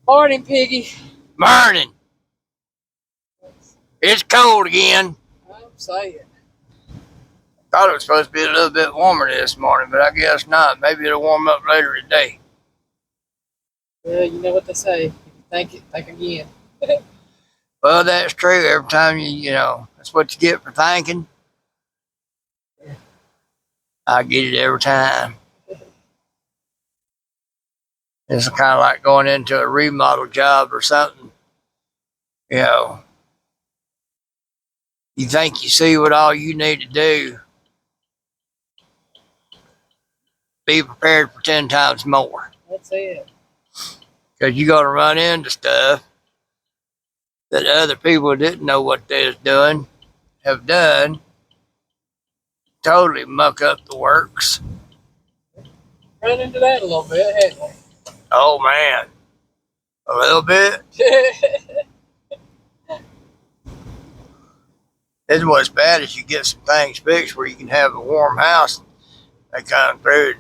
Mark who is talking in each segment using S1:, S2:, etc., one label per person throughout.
S1: Morning, Piggy.
S2: Morning. It's cold again.
S1: I'm saying.
S2: Thought it was supposed to be a little bit warmer this morning, but I guess not. Maybe it'll warm up later today.
S1: Well, you know what they say. If you think it, think again.
S2: Well, that's true. Every time that's what you get for thinking. I get it every time. It's kind of like going into a remodel job or something. You think you see what all you need to do. Be prepared for 10 times more.
S1: That's it.
S2: Because you're going to run into stuff that other people didn't know what they was doing, have done, totally muck up the works.
S1: Run into that a little bit, hadn't we?
S2: Oh, man. A little bit. It's what's bad is you get some things fixed where you can have a warm house. They come through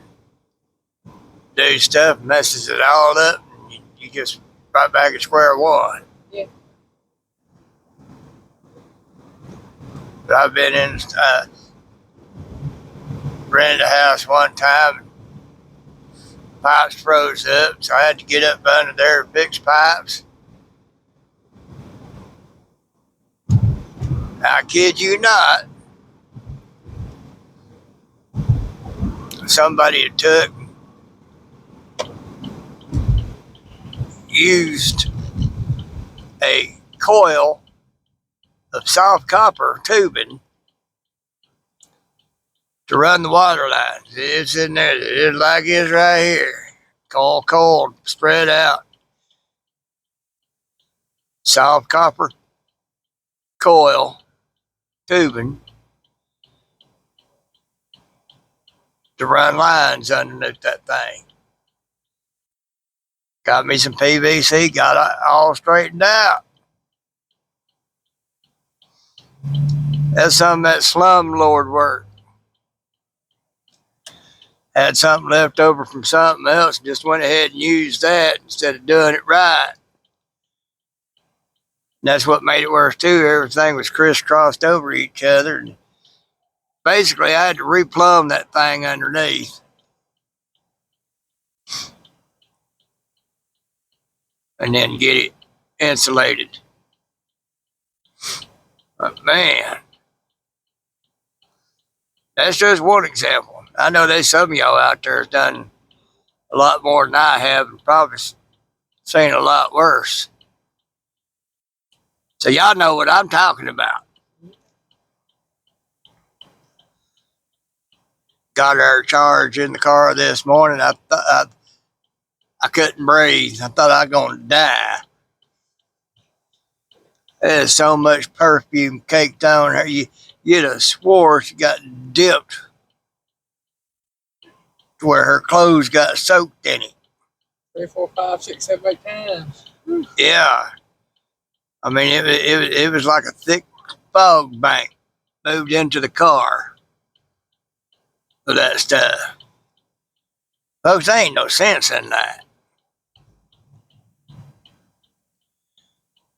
S2: and do stuff, messes it all up, and you just right back at square one.
S1: Yeah.
S2: But I've been in rented a house one time, and pipes froze up, so I had to get up under there and fix pipes. I kid you not. Somebody had took, used a coil of soft copper tubing to run the water lines. It's in there. It's like it's right here. Cold, spread out. Soft copper coil tubing to run lines underneath that thing. Got me some PVC, got it all straightened out. That's some of that slumlord work. Had something left over from something else, just went ahead and used that instead of doing it right. And that's what made it worse too. Everything was crisscrossed over each other. And basically, I had to replumb that thing underneath. And then get it insulated. But man, that's just one example. I know there's some of y'all out there has done a lot more than I have and probably seen a lot worse. So y'all know what I'm talking about. Got our charge in the car this morning. I couldn't breathe. I thought I was going to die. There's so much perfume caked on her. You'd have swore she got dipped to where her clothes got soaked in it.
S1: 3, 4, 5, 6, 7, 8 times.
S2: Yeah. I mean, it was like a thick fog bank moved into the car with that stuff. Folks, there ain't no sense in that.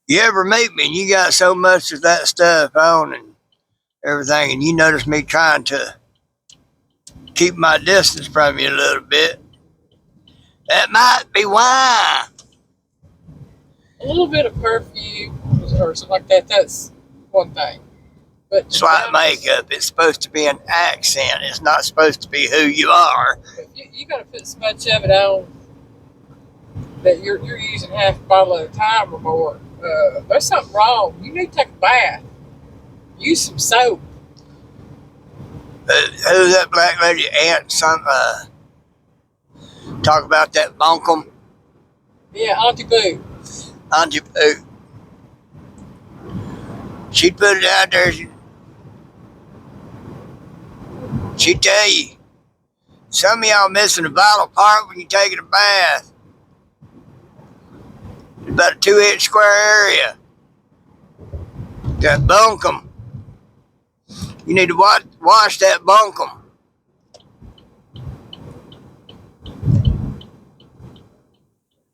S2: You ever meet me and you got so much of that stuff on and everything, and you notice me trying to keep my distance from you a little bit, that might be why.
S1: A little bit of perfume or something like that, that's one thing. But
S2: it's like makeup. It's supposed to be an accent. It's not supposed to be who you are.
S1: You got to put so much of it on that you're using half a bottle at a time or more. There's something wrong. You need to take a bath. Use some soap.
S2: Who's that black lady aunt? Talk about that bunkum.
S1: Yeah, Auntie Boo.
S2: Auntie Boo. She'd put it out there. She'd tell you, some of y'all missing a vital part when you're taking a bath. It's about a 2-inch square area. That bunkum. You need to wash that bunkum.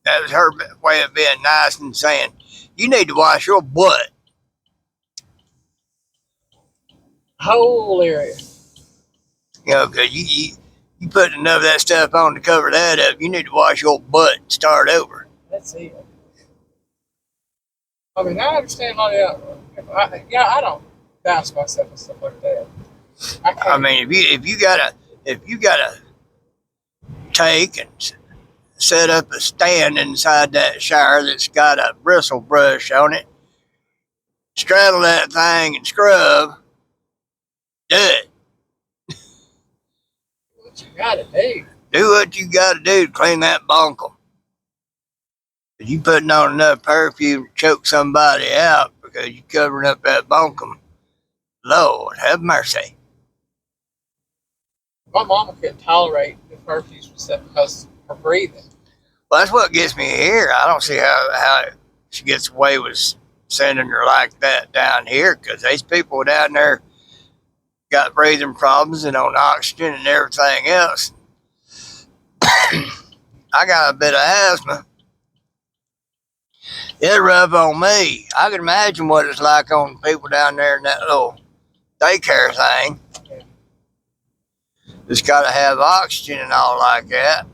S2: That was her way of being nice and saying, you need to wash your butt.
S1: Whole area.
S2: You know, because you put enough of that stuff on to cover that up. You need to wash your butt and start over.
S1: That's it. I mean, I understand a lot of I don't douse myself and stuff like that. I can't.
S2: I mean, if you gotta take and set up a stand inside that shower that's got a bristle brush on it, straddle that thing and scrub, do it.
S1: What you gotta do?
S2: Do what you gotta do to clean that bunkum. If you putting on enough perfume to choke somebody out because you covering up that bunkum, Lord have mercy.
S1: My mama couldn't tolerate the perfumes and stuff because of her breathing.
S2: Well, that's what gets me here. I don't see how she gets away with sending her like that down here, because these people down there got breathing problems and on oxygen and everything else. I got a bit of asthma. It rub on me. I can imagine what it's like on people down there in that little daycare thing.
S1: Yeah.
S2: It's got to have oxygen and all like that.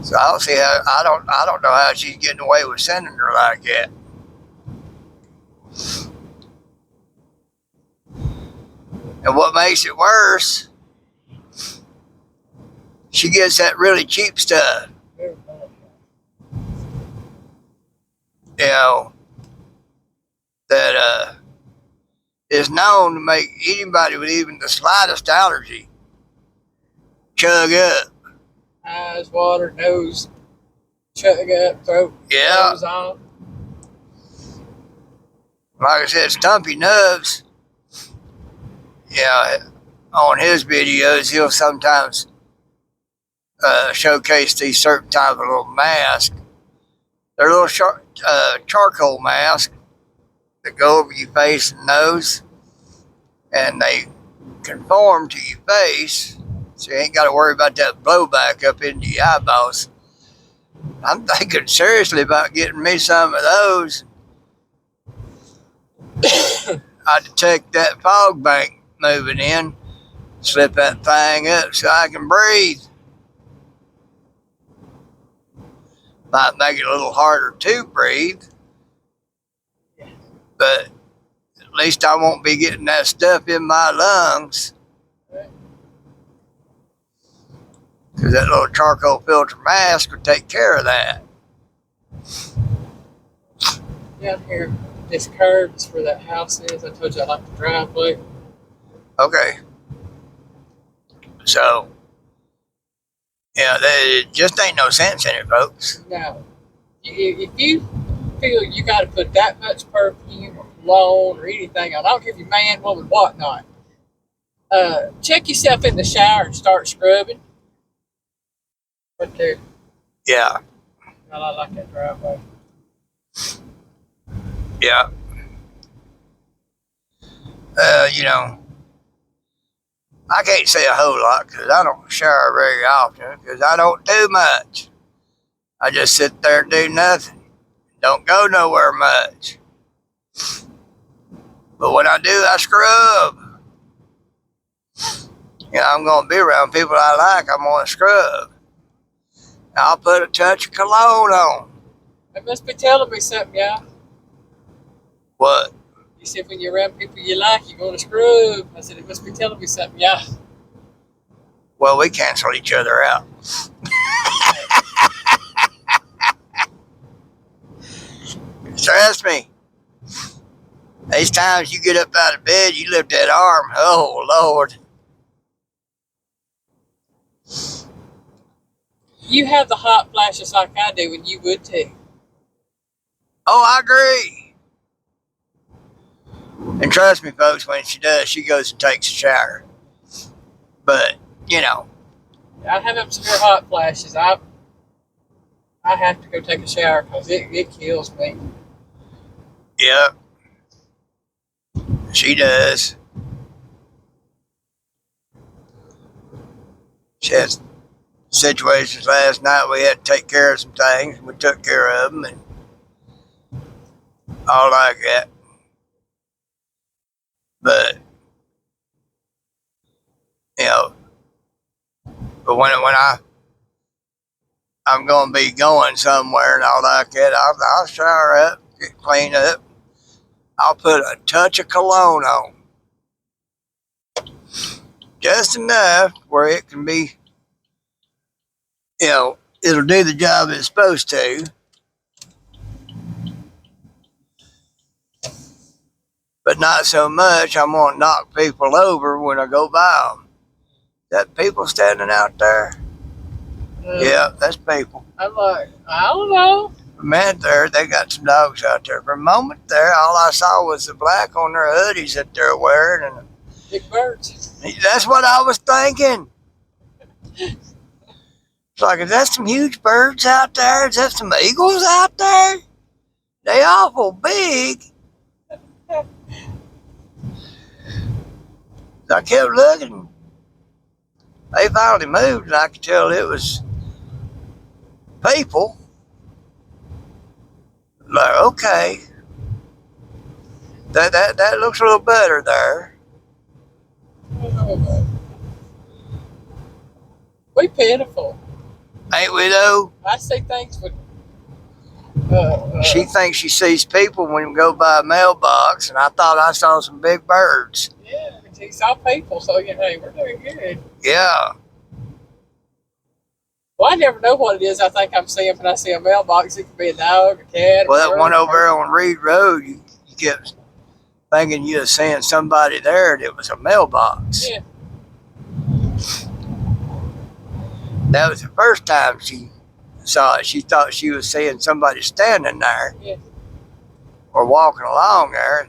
S2: So I don't see how. I don't know how she's getting away with sending her like that. And what makes it worse, she gets that really cheap stuff. You know, that is known to make anybody with even the slightest allergy chug up.
S1: Eyes water, nose chug up, throat goes on.
S2: Like I said, Stumpy Nubs, yeah, on his videos, he'll sometimes showcase these certain type of little masks. They're little charcoal masks that go over your face and nose, and they conform to your face, so you ain't got to worry about that blowback up into your eyeballs. I'm thinking seriously about getting me some of those. I detect that fog bank moving in, slip that thing up so I can breathe. Might make it a little harder to breathe, but at least I won't be getting that stuff in my lungs, because that little charcoal filter mask will take care of that.
S1: Down here, this curve is where that house is. I told you I like the driveway.
S2: Okay. So, yeah, there just ain't no sense in it, folks.
S1: No. If you feel you got to put that much perfume or cologne or anything on, I don't care if you're man, woman, whatnot, check yourself in the shower and start scrubbing. Right there.
S2: Yeah.
S1: I like that driveway.
S2: Yeah. You know, I can't say a whole lot because I don't shower very often, because I don't do much. I just sit there and do nothing. Don't go nowhere much. But when I do, I scrub. You know, I'm going to be around people I like. I'm going to scrub. I'll put a touch of cologne on.
S1: It must be telling me something, y'all.
S2: What?
S1: You said when you're around people you like, you're going to scrub. I said, it must be telling me something, y'all.
S2: Well, we cancel each other out. Trust me. These times you get up out of bed, you lift that arm. Oh, Lord.
S1: You have the hot flashes like I do, and you would too.
S2: Oh, I agree. And trust me, folks, when she does, she goes and takes a shower. But, you know.
S1: I have them severe hot flashes. I have to go take a shower because it kills me.
S2: Yep. She does. She has situations last night. We had to take care of some things. We took care of them and all like that. But you know, but when I'm going to be going somewhere and all like that, I'll shower up, get cleaned up. I'll put a touch of cologne on, just enough where it can be, it'll do the job it's supposed to. But not so much I'm going to knock people over when I go by them. That people standing out there? Yeah, that's people.
S1: I'm like, I don't know.
S2: For a minute there, they got some dogs out there. For a moment there, all I saw was the black on their hoodies that they're wearing. And
S1: big birds.
S2: that's what I was thinking. It's like, is that some huge birds out there? Is that some eagles out there? They awful big. I kept looking. They finally moved, and I could tell it was people. Like, okay, that looks a little better there.
S1: We pitiful.
S2: Ain't we though?
S1: I see things with.
S2: She thinks she sees people when you go by a mailbox, and I thought I saw some big birds.
S1: Yeah, she saw people, so we're doing good.
S2: Yeah.
S1: Well, I never know what it is I think I'm seeing when I see a mailbox. It could be a dog, a cat.
S2: Well, that one over there on Reed Road, you kept thinking you were seeing somebody there, and it was a mailbox.
S1: Yeah.
S2: That was the first time she saw it. She thought she was seeing somebody standing there.
S1: Yeah.
S2: Or walking along there.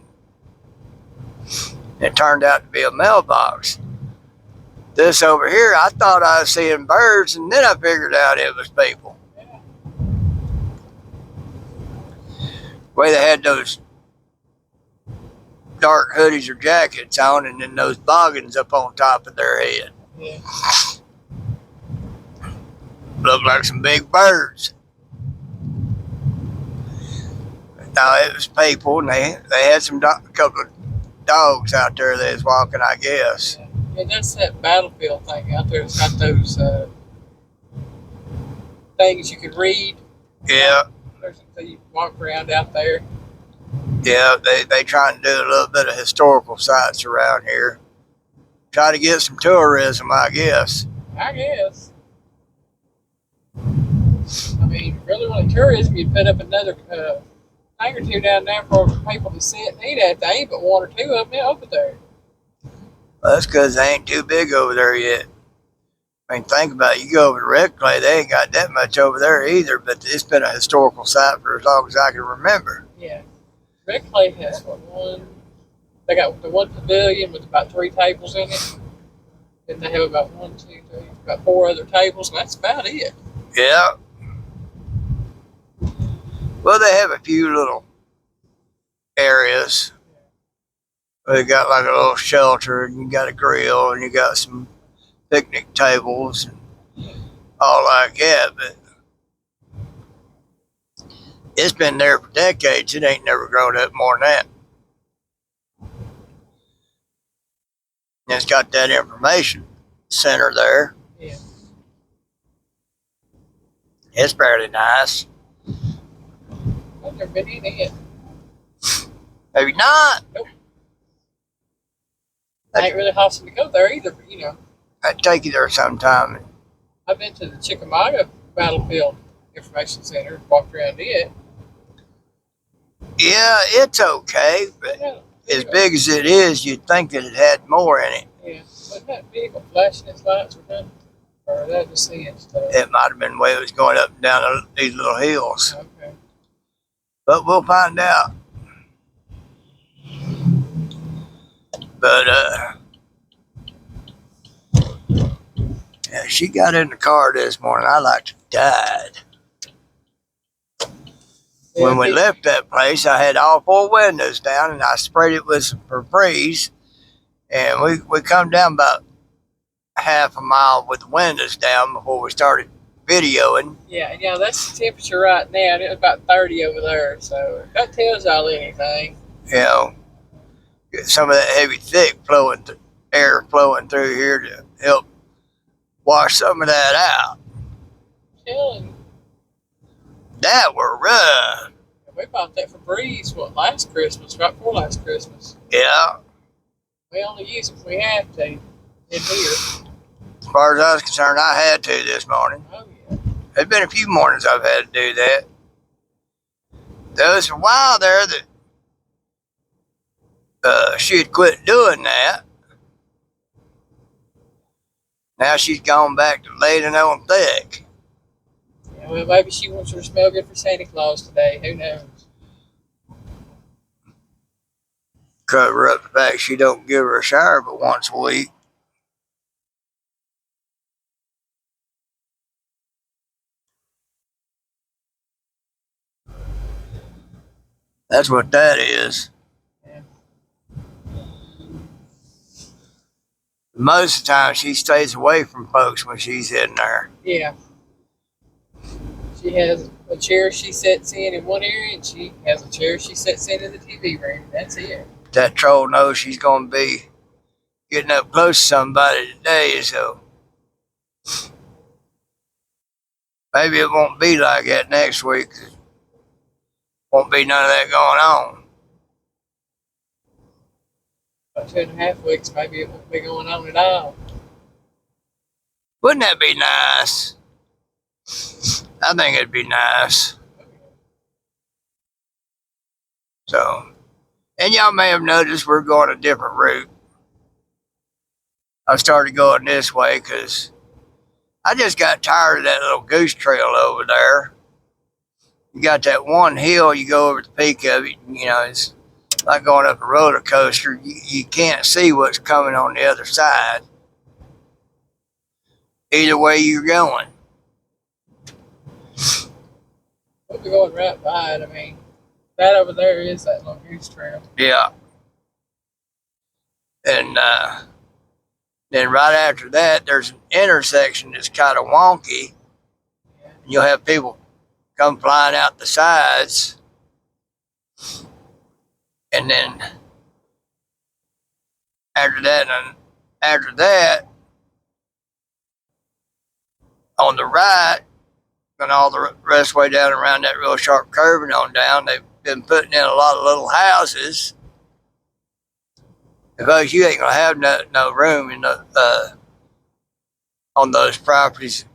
S2: It turned out to be a mailbox. This over here, I thought I was seeing birds, and then I figured out it was people.
S1: Yeah.
S2: The way they had those dark hoodies or jackets on, and then those boggins up on top of their head.
S1: Yeah.
S2: Looked like some big birds. No, it was people, and they had some couple of dogs out there that was walking, I guess.
S1: Yeah, that's that battlefield thing out there. It's got those things you can read.
S2: Yeah.
S1: You walk around out there.
S2: Yeah, they trying to do a little bit of historical sites around here. Try to get some tourism, I guess.
S1: I guess. I mean, really, when tourism, you'd put up another thing or two down there for people to sit and eat at. There ain't but one or two of them over there.
S2: Well, that's because they ain't too big over there yet. I mean, think about it. You go over to Red Clay, they ain't got that much over there either, but it's been a historical site for as long as I can remember.
S1: Yeah. Red Clay has one. They got the one pavilion with about 3 tables in it. And they have about 1, 2, 3, about 4 other tables, and that's about it.
S2: Yeah. Well, they have a few little areas. They got like a little shelter, and you got a grill, and you got some picnic tables, and all like that. But it's been there for decades. It ain't never grown up more than that. And it's got that information center there.
S1: Yeah.
S2: It's fairly nice.
S1: I've never been in it.
S2: Maybe not.
S1: Nope. I ain't really awesome to go there either, but
S2: I'd take you there sometime.
S1: I've been to the Chickamauga Battlefield Information Center, walked around it.
S2: Yeah, it's okay, but as big as it is, you'd think that it had more in it.
S1: Yeah, wasn't that big or flashing its lights or nothing? Or that just seeing stuff?
S2: It might have been the way it was going up and down these little hills.
S1: Okay.
S2: But we'll find out. But, yeah, she got in the car this morning. I like to died. When we left that place, I had all 4 windows down, and I sprayed it with some Febreze. And we come down about half a mile with the windows down before we started videoing.
S1: Yeah, that's the temperature right now. It's about 30 over there, so if that tells y'all anything.
S2: You know, get some of that heavy, thick air flowing through here to help wash some of that out.
S1: Telling you.
S2: That were rough.
S1: We bought that for Breeze, last Christmas, right before last Christmas.
S2: Yeah.
S1: We only use it if we have to in here.
S2: As far as I was concerned, I had to this morning.
S1: Oh, yeah.
S2: There's been a few mornings I've had to do that. There was a while there that she had quit doing that. Now she's gone back to laying on thick.
S1: Yeah, well, maybe she wants her to smell good for Santa Claus today. Who knows?
S2: Cover up the fact she don't give her a shower but once a week. That's what that is.
S1: Yeah.
S2: Most of the time she stays away from folks when she's in there.
S1: Yeah. She has a chair she sits in one area, and she has a chair she sits in the TV room. That's it.
S2: That troll knows she's going to be getting up close to somebody today, so maybe it won't be like that next week. Won't be none of that going on.
S1: About 2.5 weeks, maybe it won't be going on at all.
S2: Wouldn't that be nice? I think it'd be nice. So, and y'all may have noticed we're going a different route. I started going this way because I just got tired of that little goose trail over there. You got that one hill, you go over the peak of it, you know, it's like going up a roller coaster. You can't see what's coming on the other side. Either way you're going.
S1: We'll be going right by it. I mean, that over there is that little goose trail.
S2: Yeah. And then right after that, there's an intersection that's kind of wonky.
S1: Yeah.
S2: You'll have people come flying out the sides. And then after that, on the right, and all the rest of the way down around that real sharp curve and on down, they've been putting in a lot of little houses. Because you ain't gonna have no room in on those properties,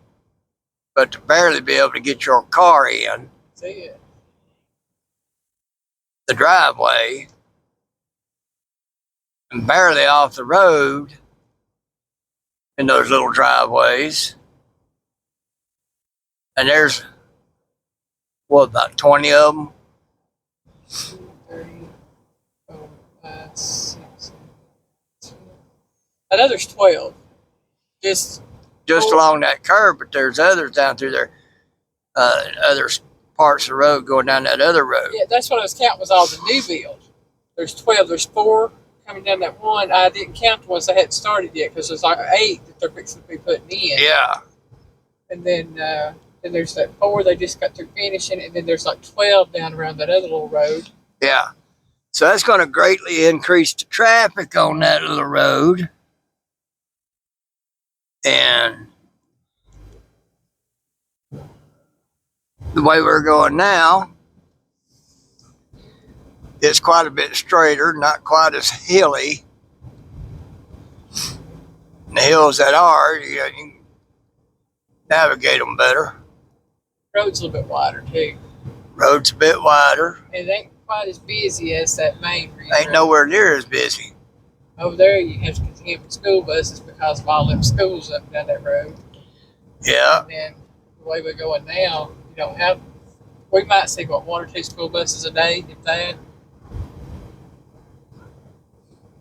S2: but to barely be able to get your car in.
S1: See it.
S2: The driveway and barely off the road in those little driveways. And there's, about 20 of them?
S1: 30, 4, 5, 6. I know there's 12. Just
S2: Along that curve, but there's others down through there, other parts of the road going down that other road.
S1: Yeah, that's what I was counting was all the new build. There's 12. There's 4 coming down that one. I didn't count the ones that hadn't started yet because there's like 8 that they're fixing to be putting in.
S2: Yeah.
S1: And then there's that 4 they just got through finishing, and then there's like 12 down around that other little road.
S2: Yeah. So that's going to greatly increase the traffic on that little road. And the way we're going now, it's quite a bit straighter, not quite as hilly. And the hills that are, you can navigate them better.
S1: Road's a little bit wider too.
S2: Road's a bit wider.
S1: And it ain't quite as busy as that main road.
S2: Ain't nowhere near as busy.
S1: Over there, you have to contend with school buses because of all them schools up and down that road.
S2: Yeah.
S1: And then the way we're going now, you don't have. We might see 1 or 2 school buses a day, if that.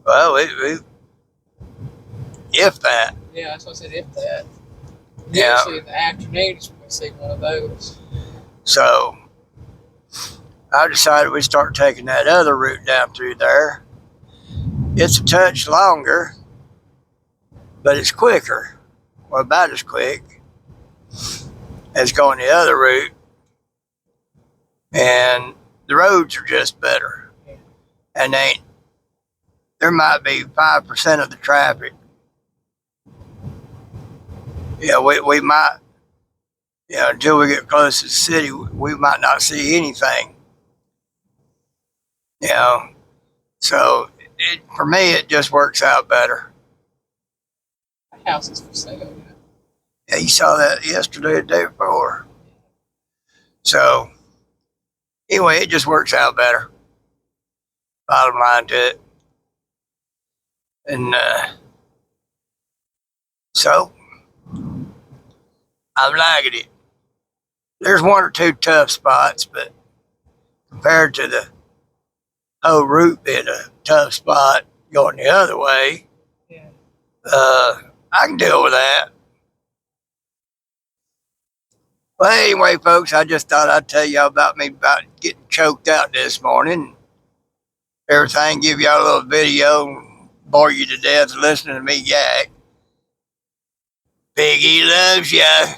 S2: Well, if that.
S1: Yeah, that's what I said, if that.
S2: Yeah.
S1: Usually in the afternoons when we see one of those.
S2: So I decided we'd start taking that other route down through there. It's a touch longer, but it's quicker. well, about as quick as going the other route. And the roads are just better. And there might be 5% of the traffic. Yeah, we might, until we get close to the city, we might not see anything. So for me, it just works out better.
S1: The house is for sale.
S2: Yeah, you saw that yesterday, the day before. So anyway, it just works out better. Bottom line to it. And so I'm liking it. There's one or two tough spots, but compared to the whole route being a tough spot going the other way,
S1: Yeah.
S2: I can deal with that. Well, anyway, folks, I just thought I'd tell y'all about getting choked out this morning. Everything, give y'all a little video, bore you to death listening to me yak. Piggy loves ya.